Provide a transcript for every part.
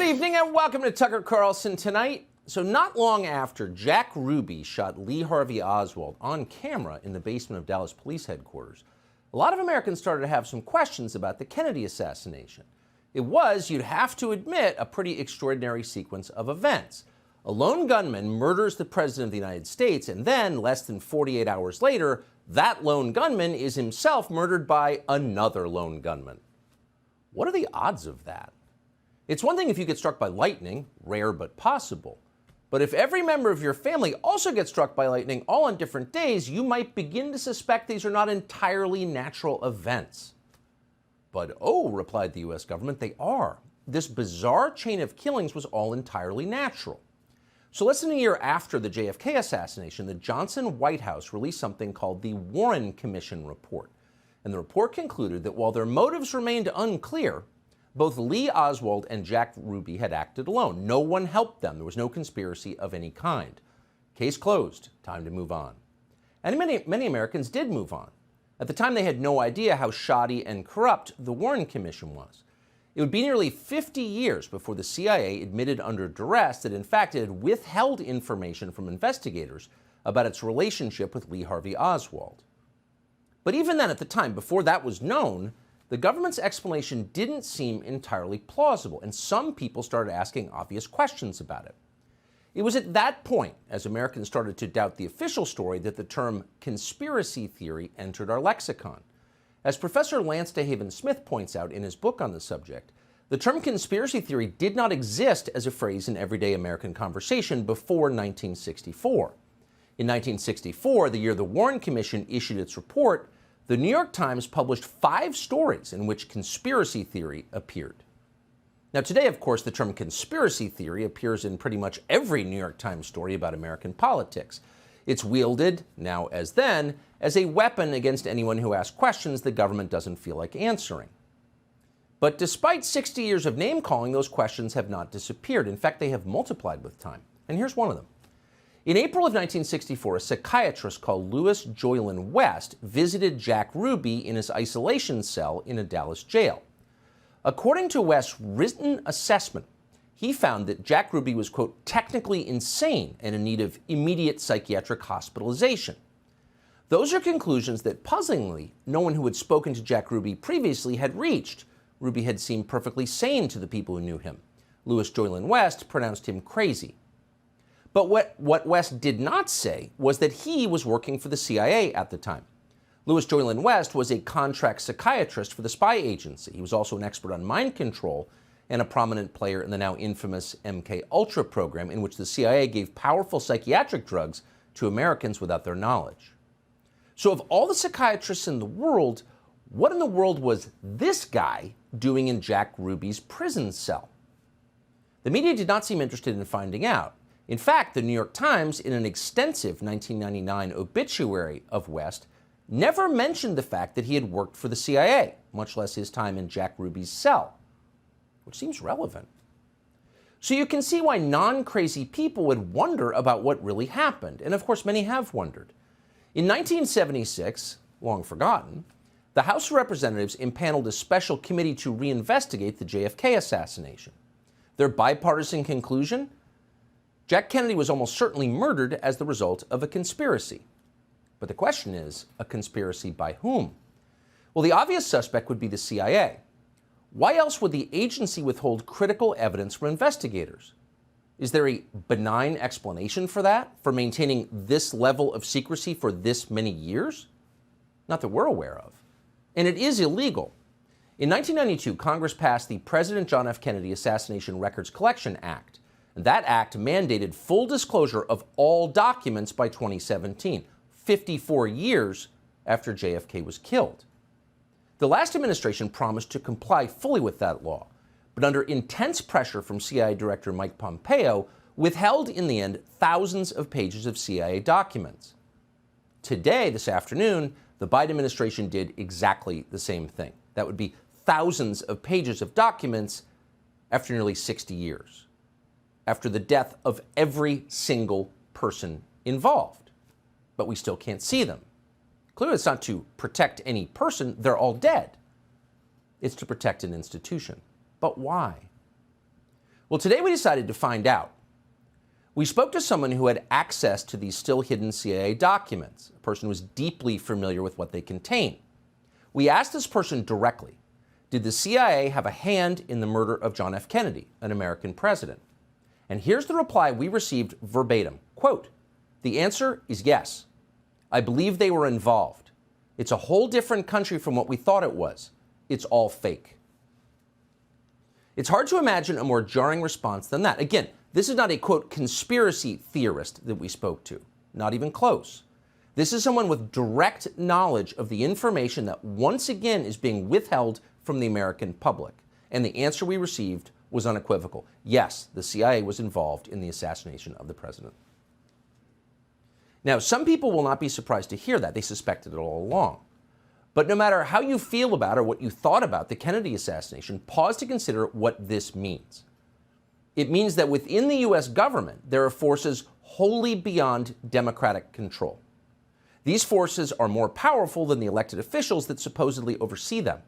Good evening and welcome to Tucker Carlson Tonight. So not long after Jack Ruby shot Lee Harvey Oswald on camera in the basement of Dallas Police Headquarters, a lot of Americans started to have some questions about the Kennedy assassination. It was, you'd have to admit, a pretty extraordinary sequence of events. A lone gunman murders the President of the United States, and then, less than 48 hours later, that lone gunman is himself murdered by another lone gunman. What are the odds of that? It's one thing if you get struck by lightning, rare but possible. But if every member of your family also gets struck by lightning all on different days, you might begin to suspect these are not entirely natural events. But oh, replied the U.S. government, they are. This bizarre chain of killings was all entirely natural. So less than a year after the JFK assassination, the Johnson White House released something called the Warren Commission report. And the report concluded that while their motives remained unclear, both Lee Oswald and Jack Ruby had acted alone. No one helped them. There was no conspiracy of any kind. Case closed. Time to move on. And many Americans did move on. At the time, they had no idea how shoddy and corrupt the Warren Commission was. It would be nearly 50 years before the CIA admitted under duress that, in fact, it had withheld information from investigators about its relationship with Lee Harvey Oswald. But even then, at the time, before that was known, the government's explanation didn't seem entirely plausible, and some people started asking obvious questions about it. It was at that point, as Americans started to doubt the official story, that the term conspiracy theory entered our lexicon. As Professor Lance DeHaven Smith points out in his book on the subject, the term conspiracy theory did not exist as a phrase in everyday American conversation before 1964. In 1964, the year the Warren Commission issued its report, the New York Times published 5 stories in which conspiracy theory appeared. Now today, of course, the term conspiracy theory appears in pretty much every New York Times story about American politics. It's wielded, now as then, as a weapon against anyone who asks questions the government doesn't feel like answering. But despite 60 years of name-calling, those questions have not disappeared. In fact, they have multiplied with time. And here's one of them. In April of 1964, a psychiatrist called Louis Joylan West visited Jack Ruby in his isolation cell in a Dallas jail. According to West's written assessment, he found that Jack Ruby was, quote, technically insane and in need of immediate psychiatric hospitalization. Those are conclusions that, puzzlingly, no one who had spoken to Jack Ruby previously had reached. Ruby had seemed perfectly sane to the people who knew him. Louis Joylan West pronounced him crazy. But what West did not say was that he was working for the CIA at the time. Louis Joylan West was a contract psychiatrist for the spy agency. He was also an expert on mind control and a prominent player in the now infamous MK-Ultra program, in which the CIA gave powerful psychiatric drugs to Americans without their knowledge. So of all the psychiatrists in the world, what in the world was this guy doing in Jack Ruby's prison cell? The media did not seem interested in finding out. In fact, the New York Times, in an extensive 1999 obituary of West, never mentioned the fact that he had worked for the CIA, much less his time in Jack Ruby's cell, which seems relevant. So you can see why non-crazy people would wonder about what really happened, and of course many have wondered. In 1976, long forgotten, the House of Representatives impaneled a special committee to reinvestigate the JFK assassination. Their bipartisan conclusion? Jack Kennedy was almost certainly murdered as the result of a conspiracy. But the question is, a conspiracy by whom? Well, the obvious suspect would be the CIA. Why else would the agency withhold critical evidence from investigators? Is there a benign explanation for that, for maintaining this level of secrecy for this many years? Not that we're aware of. And it is illegal. In 1992, Congress passed the President John F. Kennedy Assassination Records Collection Act. And that act mandated full disclosure of all documents by 2017, 54 years after JFK was killed. The last administration promised to comply fully with that law, but under intense pressure from CIA Director Mike Pompeo, withheld in the end thousands of pages of CIA documents. Today, this afternoon, the Biden administration did exactly the same thing. That would be thousands of pages of documents after nearly 60 years. After the death of every single person involved. But we still can't see them. Clearly, it's not to protect any person. They're all dead. It's to protect an institution. But why? Well, today we decided to find out. We spoke to someone who had access to these still hidden CIA documents, a person who was deeply familiar with what they contain. We asked this person directly, did the CIA have a hand in the murder of John F. Kennedy, an American president? And here's the reply we received verbatim. Quote, the answer is yes. I believe they were involved. It's a whole different country from what we thought it was. It's all fake. It's hard to imagine a more jarring response than that. Again, this is not a, quote, conspiracy theorist that we spoke to. Not even close. This is someone with direct knowledge of the information that once again is being withheld from the American public. And the answer we received was unequivocal. Yes, the CIA was involved in the assassination of the president. Now, some people will not be surprised to hear that. They suspected it all along. But no matter how you feel about or what you thought about the Kennedy assassination, pause to consider what this means. It means that within the U.S. government, there are forces wholly beyond democratic control. These forces are more powerful than the elected officials that supposedly oversee them.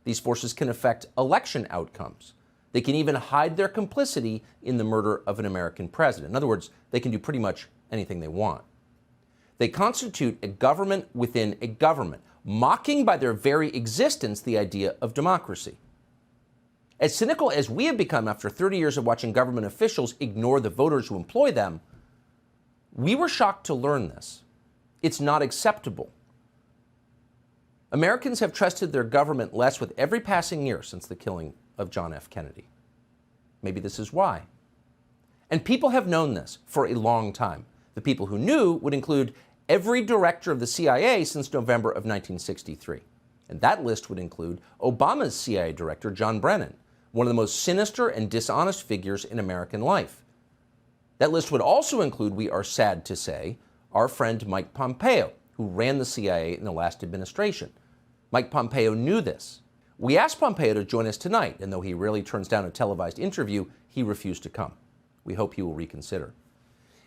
These forces can affect election outcomes. They can even hide their complicity in the murder of an American president. In other words, they can do pretty much anything they want. They constitute a government within a government, mocking by their very existence the idea of democracy. As cynical as we have become after 30 years of watching government officials ignore the voters who employ them, we were shocked to learn this. It's not acceptable. Americans have trusted their government less with every passing year since the killing of John F. Kennedy. Maybe this is why. And people have known this for a long time. The people who knew would include every director of the CIA since November of 1963. And that list would include Obama's CIA director, John Brennan, one of the most sinister and dishonest figures in American life. That list would also include, we are sad to say, our friend Mike Pompeo, who ran the CIA in the last administration. Mike Pompeo knew this. We asked Pompeo to join us tonight, and though he rarely turns down a televised interview, he refused to come. We hope he will reconsider.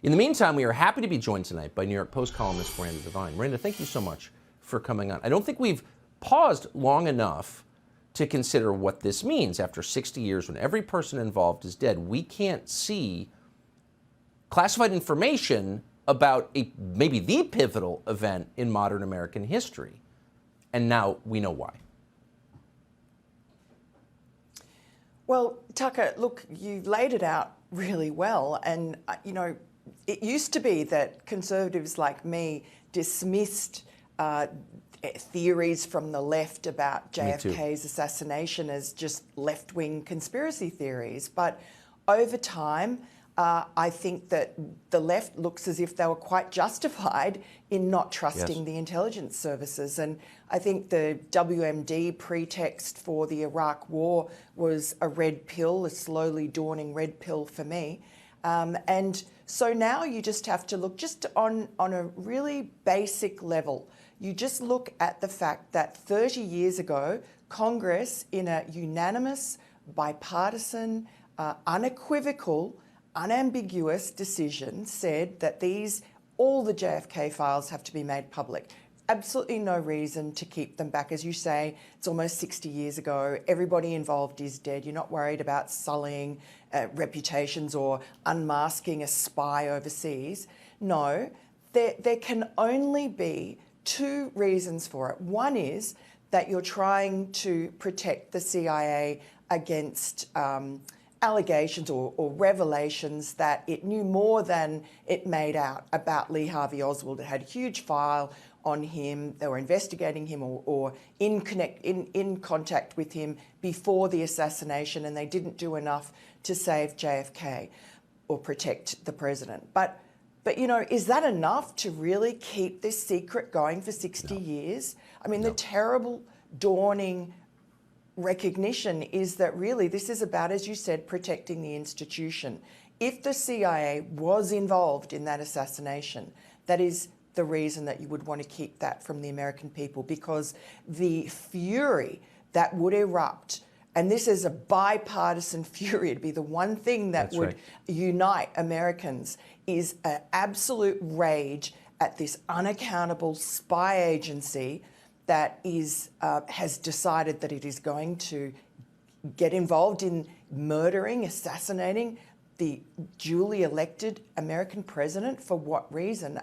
In the meantime, we are happy to be joined tonight by New York Post columnist Miranda Devine. Miranda, thank you so much for coming on. I don't think we've paused long enough to consider what this means. After 60 years, when every person involved is dead, we can't see classified information about maybe the pivotal event in modern American history. And now we know why. Well, Tucker, look, you laid it out really well. And, you know, it used to be that conservatives like me dismissed theories from the left about JFK's assassination as just left-wing conspiracy theories. But over time, I think that the left looks as if they were quite justified in not trusting the intelligence services. And I think the WMD pretext for the Iraq War was a red pill, a slowly dawning red pill for me. And so now you just have to look just on a really basic level. You just look at the fact that 30 years ago, Congress, in a unanimous, bipartisan, unequivocal, unambiguous decision, said that all the JFK files have to be made public. Absolutely no reason to keep them back. As you say, it's almost 60 years ago. Everybody involved is dead. You're not worried about sullying reputations or unmasking a spy overseas. No, there can only be two reasons for it. One is that you're trying to protect the CIA against allegations or revelations that it knew more than it made out about Lee Harvey Oswald. It had a huge file on him. They were investigating him or in contact with him before the assassination, and they didn't do enough to save JFK or protect the president. But you know, is that enough to really keep this secret going for 60 years? I mean, the terrible dawning recognition is that really this is about, as you said, protecting the institution. If the CIA was involved in that assassination, that is the reason that you would want to keep that from the American people, because the fury that would erupt, and this is a bipartisan fury, it'd be the one thing that would unite Americans, is an absolute rage at this unaccountable spy agency that has decided that it is going to get involved in murdering, assassinating the duly elected American president. For what reason?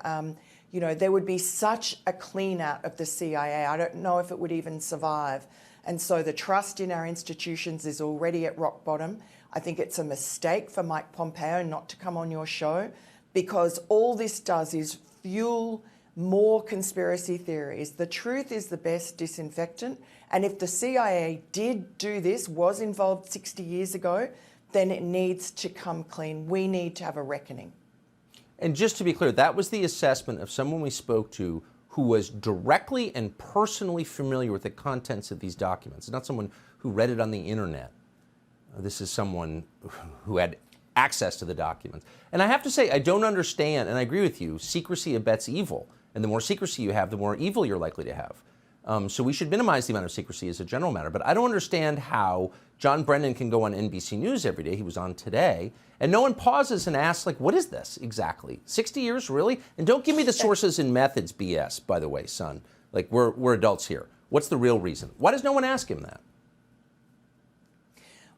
You know, there would be such a clean out of the CIA. I don't know if it would even survive. And so the trust in our institutions is already at rock bottom. I think it's a mistake for Mike Pompeo not to come on your show, because all this does is fuel more conspiracy theories. The truth is the best disinfectant. And if the CIA did do this, was involved 60 years ago, then it needs to come clean. We need to have a reckoning. And just to be clear, that was the assessment of someone we spoke to who was directly and personally familiar with the contents of these documents, not someone who read it on the internet. This is someone who had access to the documents. And I have to say, I don't understand, and I agree with you, secrecy abets evil. And the more secrecy you have, the more evil you're likely to have. So we should minimize the amount of secrecy as a general matter. But I don't understand how John Brennan can go on NBC News every day, he was on today, and no one pauses and asks, like, what is this exactly? 60 years, really? And don't give me the sources and methods BS, by the way, son. Like, we're adults here. What's the real reason? Why does no one ask him that?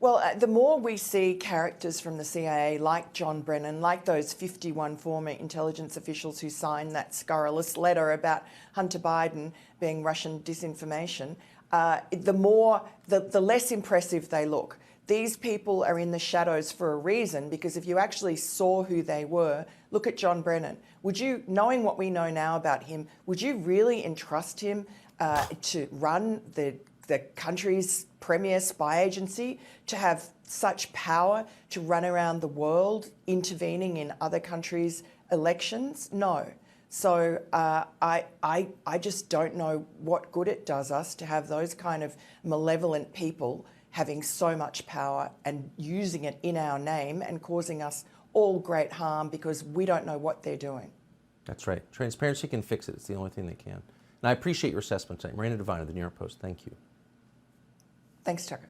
Well, the more we see characters from the CIA, like John Brennan, like those 51 former intelligence officials who signed that scurrilous letter about Hunter Biden being Russian disinformation, the less impressive they look. These people are in the shadows for a reason, because if you actually saw who they were, look at John Brennan. Would you, knowing what we know now about him, would you really entrust him to run the country's premier spy agency, to have such power to run around the world intervening in other countries' elections? No. So I just don't know what good it does us to have those kind of malevolent people having so much power and using it in our name and causing us all great harm because we don't know what they're doing. That's right. Transparency can fix it. It's the only thing they can. And I appreciate your assessment tonight. Marina Devine of the New York Post, thank you. Thanks, Tucker.